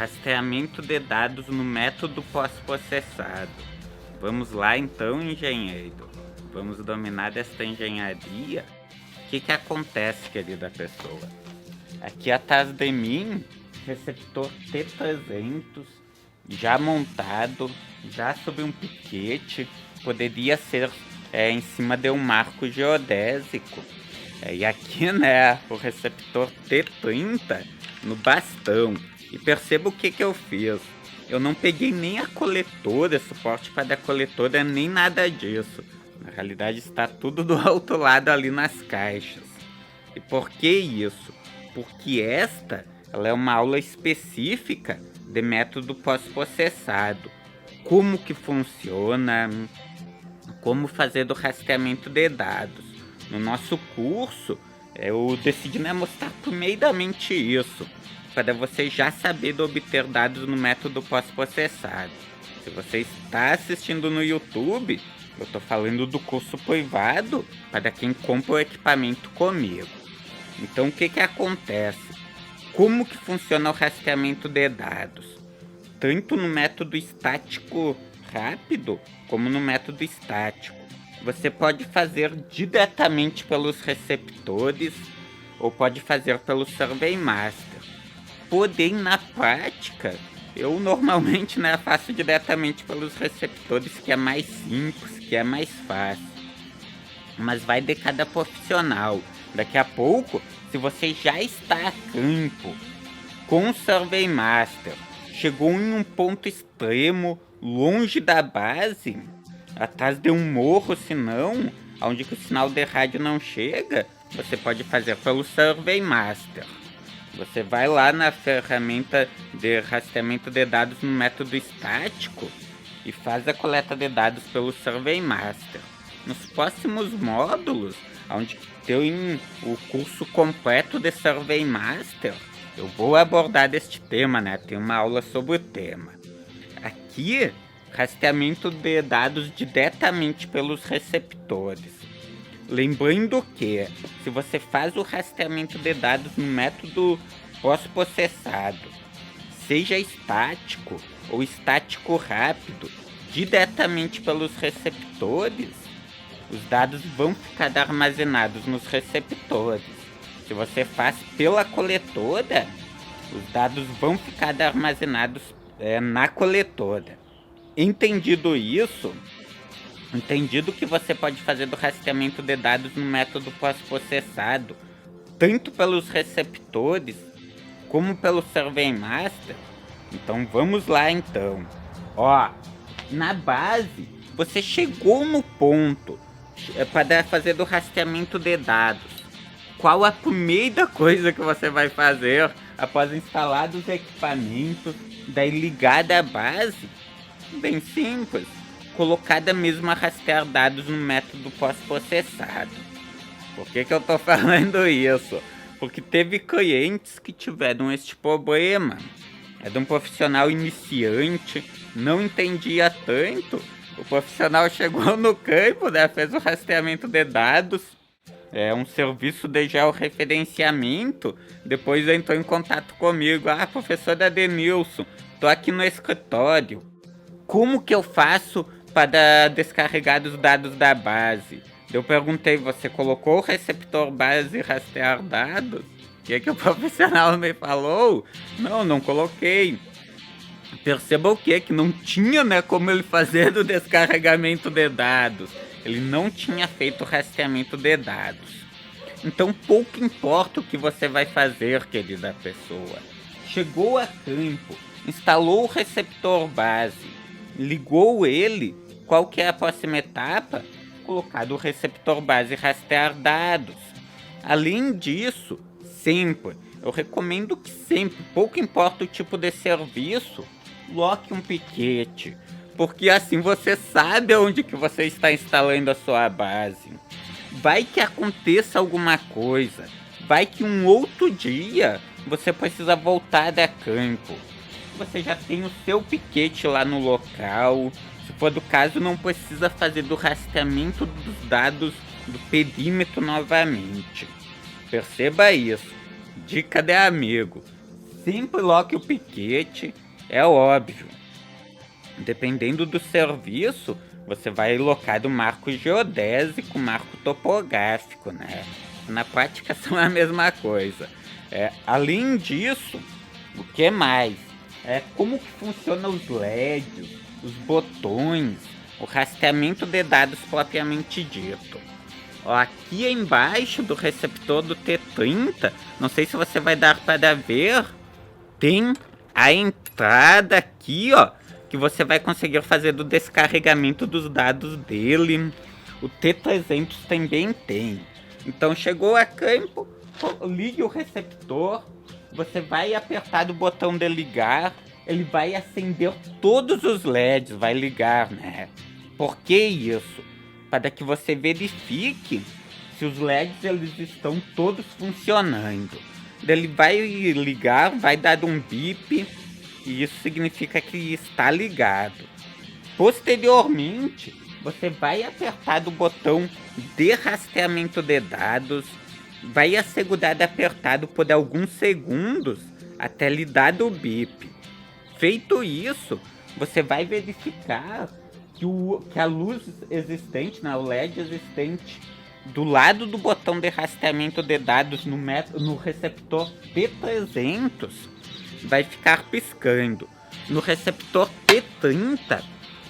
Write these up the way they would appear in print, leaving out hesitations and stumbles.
Rastreamento de dados no método pós-processado. Vamos lá então, engenheiro. Vamos dominar esta engenharia? O que acontece, querida pessoa? Aqui atrás de mim, receptor T300, já montado, já sob um piquete, poderia ser em cima de um marco geodésico. E aqui, né, o receptor T30 no bastão. E perceba o que eu fiz. Eu não peguei nem a coletora, suporte para a coletora, nem nada disso. Na realidade está tudo do outro lado ali nas caixas. E por que isso? Porque ela é uma aula específica de método pós-processado. Como que funciona, como fazer o rastreamento de dados. No nosso curso, eu decidi mostrar primeiramente isso, para você já saber de obter dados no método pós-processado. Se você está assistindo no YouTube, eu estou falando do curso privado para quem compra o equipamento comigo. Então o que acontece? Como que funciona o rastreamento de dados? Tanto no método estático rápido, como no método estático. Você pode fazer diretamente pelos receptores, ou pode fazer pelo Survey Master. Porém, na prática, eu normalmente faço diretamente pelos receptores, que é mais simples, que é mais fácil. Mas vai de cada profissional. Daqui a pouco, se você já está a campo com o Survey Master, chegou em um ponto extremo, longe da base, atrás de um morro, senão, onde que o sinal de rádio não chega, você pode fazer pelo Survey Master. Você vai lá na ferramenta de rastreamento de dados no método estático e faz a coleta de dados pelo Survey Master. Nos próximos módulos, onde tem o curso completo de Survey Master, eu vou abordar este tema, tem uma aula sobre o tema. Aqui, rastreamento de dados diretamente pelos receptores. Lembrando que, se você faz o rastreamento de dados no método pós-processado, seja estático ou estático rápido, diretamente pelos receptores, os dados vão ficar armazenados nos receptores. Se você faz pela coletora, os dados vão ficar armazenados na coletora. Entendido isso, entendido que você pode fazer do rastreamento de dados no método pós-processado, tanto pelos receptores, como pelo Survey Master, então vamos lá então. Na base, você chegou no ponto para fazer do rastreamento de dados. Qual a primeira coisa que você vai fazer após instalar os equipamentos, daí ligada à base? Bem simples. Colocada mesmo a rastrear dados no método pós-processado. Por que eu tô falando isso? Porque teve clientes que tiveram este problema. É de um profissional iniciante, não entendia tanto. O profissional chegou no campo, fez o rastreamento de dados, um serviço de georreferenciamento. Depois entrou em contato comigo. Professor Adenilson, tô aqui no escritório. Como que eu faço para descarregar os dados da base? Eu perguntei, você colocou o receptor base e rastrear dados? O que o profissional me falou? Não coloquei. Perceba que não tinha como ele fazer o descarregamento de dados. Ele não tinha feito o rastreamento de dados. Então pouco importa o que você vai fazer, querida pessoa. Chegou a campo, instalou o receptor base, ligou ele, qual que é a próxima etapa? Colocar o receptor base e rastrear dados. Além disso, sempre, eu recomendo que sempre, pouco importa o tipo de serviço, coloque um piquete, porque assim você sabe onde que você está instalando a sua base. Vai que aconteça alguma coisa, vai que um outro dia você precisa voltar da campo. Você já tem o seu piquete lá no local. Se for do caso, não precisa fazer do rastreamento dos dados do perímetro novamente. Perceba isso. Dica de amigo. sempre loque o piquete, é óbvio. Dependendo do serviço, você vai locar o marco geodésico, marco topográfico, né? Na prática são a mesma coisa. Além disso, o que mais? Como que funciona os LEDs, os botões, o rastreamento de dados propriamente dito. Ó, aqui embaixo do receptor do T30, não sei se você vai dar para ver, tem a entrada aqui, ó, que você vai conseguir fazer do descarregamento dos dados dele. O T300 também tem. Então chegou a campo, ligue o receptor, você vai apertar o botão de ligar, ele vai acender todos os LEDs, vai ligar, né? Por que isso? Para que você verifique se os LEDs eles estão todos funcionando. Ele vai ligar, vai dar um bip, e isso significa que está ligado. Posteriormente, você vai apertar o botão de rastreamento de dados, vai assegurar de apertado por alguns segundos até lhe dar o bip. Feito isso, você vai verificar que a luz existente, né, o LED existente, do lado do botão de rastreamento de dados no receptor P300 vai ficar piscando. No receptor P30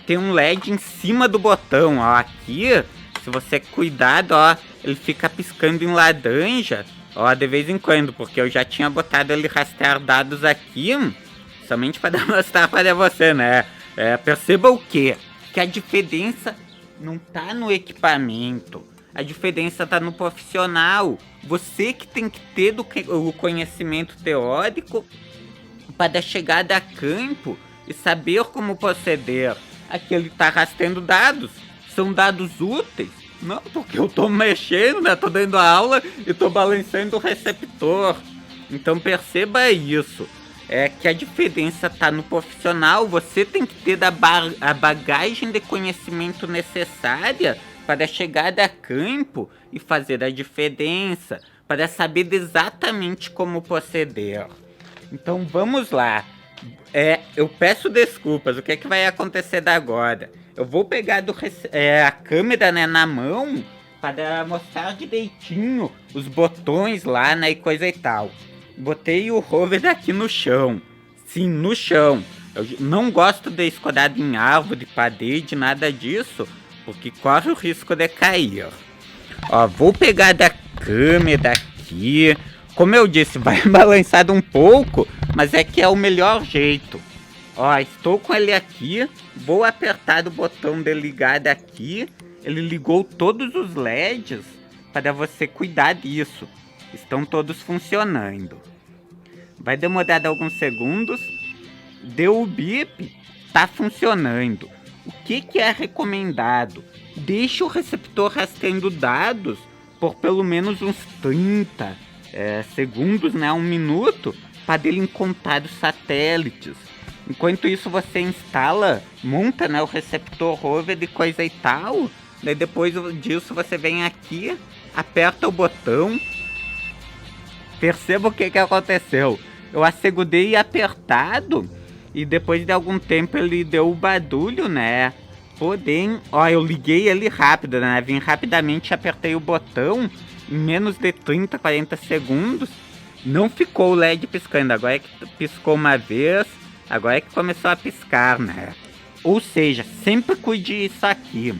tem um LED em cima do botão, ó, aqui, se você cuidado, ó, ele fica piscando em laranja, ó, de vez em quando, porque eu já tinha botado ele rastrear dados aqui, somente para mostrar para você, né? Perceba o quê? Que a diferença não tá no equipamento, a diferença tá no profissional. Você que tem que ter o conhecimento teórico para chegar a campo e saber como proceder. Aqui ele tá rastreando dados, são dados úteis. Não, porque eu tô mexendo, né? Tô dando aula e tô balançando o receptor. Então perceba isso. Que a diferença tá no profissional. Você tem que ter a bagagem de conhecimento necessária para chegar a campo e fazer a diferença, para saber exatamente como proceder. Então vamos lá. Eu peço desculpas, o que é que vai acontecer agora? Eu vou pegar a câmera, né, na mão para mostrar direitinho os botões lá, né, e coisa e tal. Botei o rover aqui no chão. Sim, no chão. Eu não gosto de escorado em árvore, parede, nada disso, porque corre o risco de cair. Ó, vou pegar da câmera aqui. Como eu disse, vai balançar um pouco, mas é que é o melhor jeito. Ó, estou com ele aqui, vou apertar o botão de ligar aqui. Ele ligou todos os LEDs para você cuidar disso. Estão todos funcionando. Vai demorar alguns segundos. Deu o bip, tá funcionando. O que é recomendado? Deixe o receptor rastreando dados por pelo menos uns 30 segundos, né, 1 minuto, para ele encontrar os satélites. Enquanto isso você instala, monta, né, o receptor rover de coisa e tal. Daí depois disso você vem aqui, aperta o botão. Perceba o que aconteceu. Eu assegurei apertado e depois de algum tempo ele deu o barulho, né? Porém, ó, eu liguei ele rápido, né? Vim rapidamente, apertei o botão em menos de 30, 40 segundos. Não ficou o LED piscando, agora é que piscou uma vez, agora é que começou a piscar, né? Ou seja, sempre cuide isso aqui.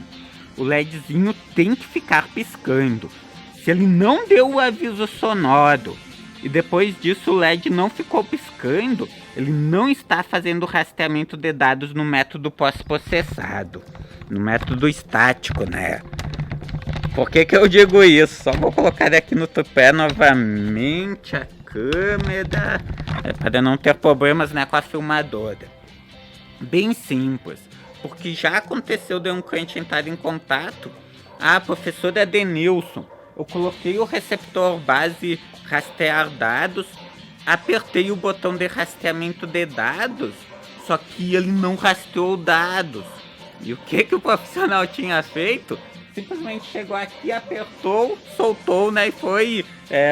O LEDzinho tem que ficar piscando. Se ele não deu o aviso sonoro e depois disso o LED não ficou piscando, ele não está fazendo rastreamento de dados no método pós-processado, no método estático, né? Por que eu digo isso? Só vou colocar aqui no tupé novamente a câmera, para não ter problemas, né, com a filmadora. Bem simples, porque já aconteceu de um cliente entrar em contato. Professor Adenilson, eu coloquei o receptor base rastrear dados, apertei o botão de rastreamento de dados, só que ele não rastreou dados. E o que o profissional tinha feito? Simplesmente chegou aqui, apertou, soltou, né, e foi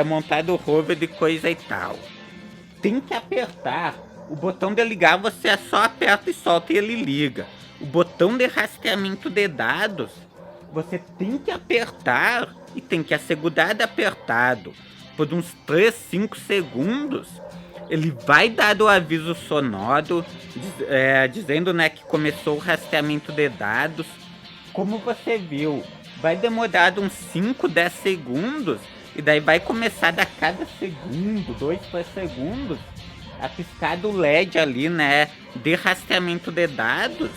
montado o rover de coisa e tal. tem que apertar. O botão de ligar você só aperta e solta e ele liga. O botão de rastreamento de dados, você tem que apertar e tem que assegurar de apertado. Por uns 3, 5 segundos, ele vai dar o aviso sonoro, dizendo, né, que começou o rastreamento de dados. Como você viu, vai demorar uns 5, 10 segundos, e daí vai começar a cada segundo, 2, 3 segundos, a piscar do LED ali, né, de rastreamento de dados,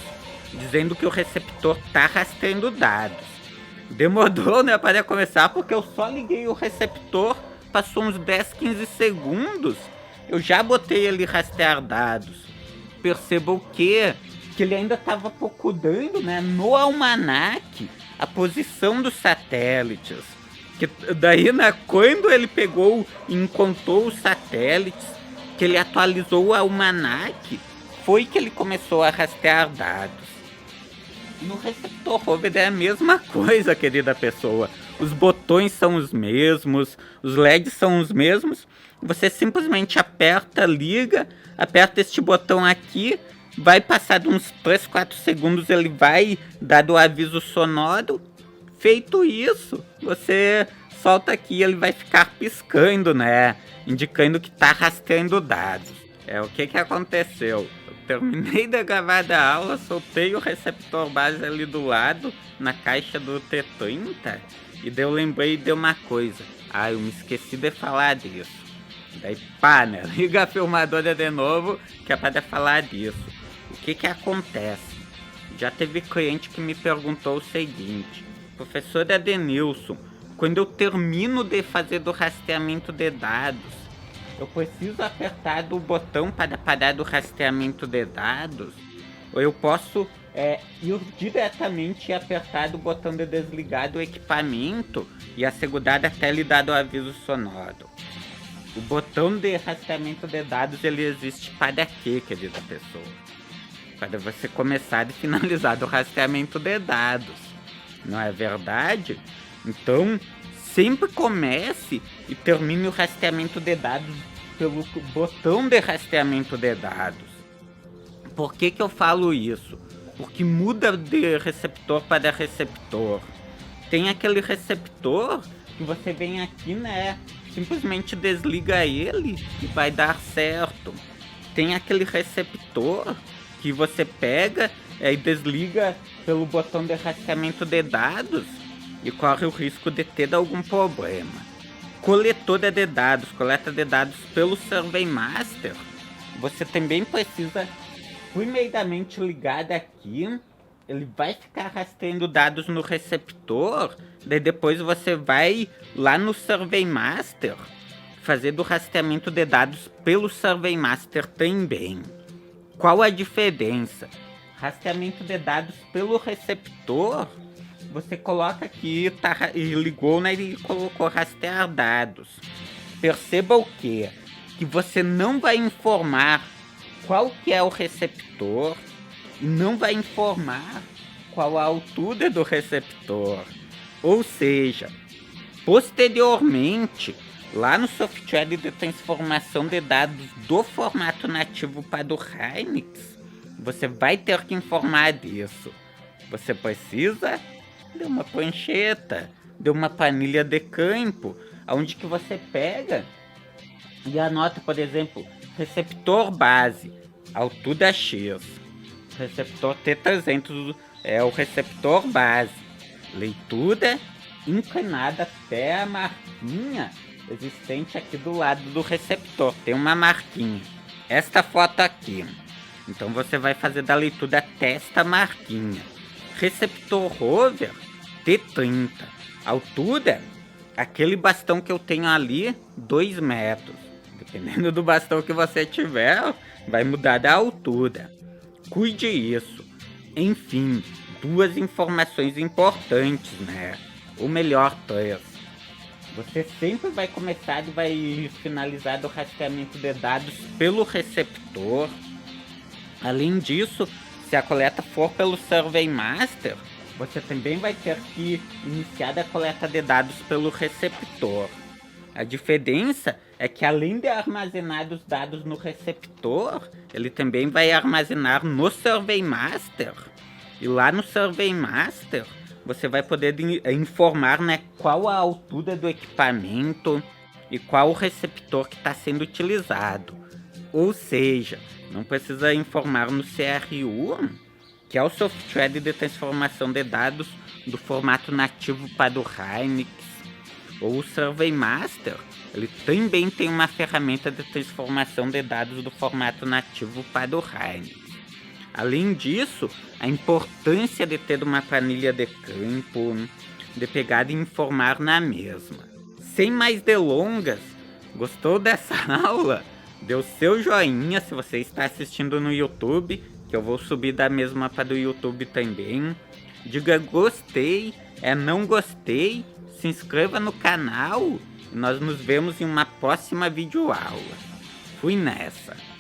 dizendo que o receptor tá rastreando dados. Demorou, né, para começar, porque eu só liguei o receptor, passou uns 10, 15 segundos, eu já botei ele rastrear dados. Perceba o quê? Que ele ainda estava procurando, né, no almanaque a posição dos satélites. Que daí, né, quando ele pegou e encontrou os satélites, que ele atualizou o almanaque, foi que ele começou a rastrear dados. No receptor rover é a mesma coisa, querida pessoa. Os botões são os mesmos, os LEDs são os mesmos. Você simplesmente aperta, liga, aperta este botão aqui, vai passar de uns 3, 4 segundos, ele vai dar o aviso sonoro. Feito isso, você solta aqui e ele vai ficar piscando, né? Indicando que tá rastreando dados. O que aconteceu? Eu terminei de gravar a aula, soltei o receptor base ali do lado, na caixa do T30, e daí eu lembrei de uma coisa. Eu me esqueci de falar disso. Daí pá, né? Liga a filmadora de novo, que é para falar disso. O que acontece? Já teve cliente que me perguntou o seguinte: professor Adenilson, quando eu termino de fazer do rastreamento de dados, eu preciso apertar o botão para parar do rastreamento de dados? Ou eu posso ir diretamente e apertar o botão de desligar do equipamento e assegurar até ele dar o aviso sonoro? O botão de rastreamento de dados, ele existe para quê, querida pessoa? Para você começar e finalizar o rastreamento de dados, não é verdade? Então, sempre comece e termine o rastreamento de dados pelo botão de rastreamento de dados. Por que eu falo isso? Porque muda de receptor para receptor. Tem aquele receptor que você vem aqui, né, simplesmente desliga ele e vai dar certo. Tem aquele receptor que você pega e desliga pelo botão de rastreamento de dados e corre o risco de ter algum problema. Coletora de dados, coleta de dados pelo SurveyMaster, você também precisa primeiramente ligar daqui, ele vai ficar rastreando dados no receptor, daí depois você vai lá no SurveyMaster fazer do rastreamento de dados pelo SurveyMaster também. Qual a diferença? Rastreamento de dados pelo receptor, você coloca aqui, e ligou, né, e colocou rastrear dados. Perceba o quê? Que você não vai informar qual que é o receptor e não vai informar qual a altura do receptor. Ou seja, posteriormente, lá no software de transformação de dados do formato nativo para o Hynix, você vai ter que informar disso. Você precisa de uma prancheta, de uma planilha de campo, onde que você pega e anota, por exemplo, receptor base, altura X. Receptor T300 é o receptor base. Leitura inclinada até a marquinha existente aqui do lado do receptor. Tem uma marquinha. Esta foto aqui. Então você vai fazer da leitura até esta marquinha. Receptor rover T30. Altura, aquele bastão que eu tenho ali, 2 metros. Dependendo do bastão que você tiver, vai mudar a altura. Cuide isso. Enfim, 2 informações importantes, né? Ou melhor, 3. Você sempre vai começar e vai finalizar o rastreamento de dados pelo receptor. Além disso, se a coleta for pelo SurveyMaster, você também vai ter que iniciar a coleta de dados pelo receptor. A diferença é que além de armazenar os dados no receptor, ele também vai armazenar no Survey Master. E lá no Survey Master, você vai poder informar, né, qual a altura do equipamento e qual o receptor que está sendo utilizado. Ou seja, não precisa informar no CRU, que é o software de transformação de dados do formato nativo para o Hynix, ou o Survey Master, ele também tem uma ferramenta de transformação de dados do formato nativo para o Hynix. Além disso, a importância de ter uma planilha de campo, de pegar e informar na mesma. Sem mais delongas, gostou dessa aula? Dê o seu joinha se você está assistindo no YouTube, que eu vou subir da mesma para o YouTube também. Diga gostei, não gostei, se inscreva no canal e nós nos vemos em uma próxima videoaula. Fui nessa!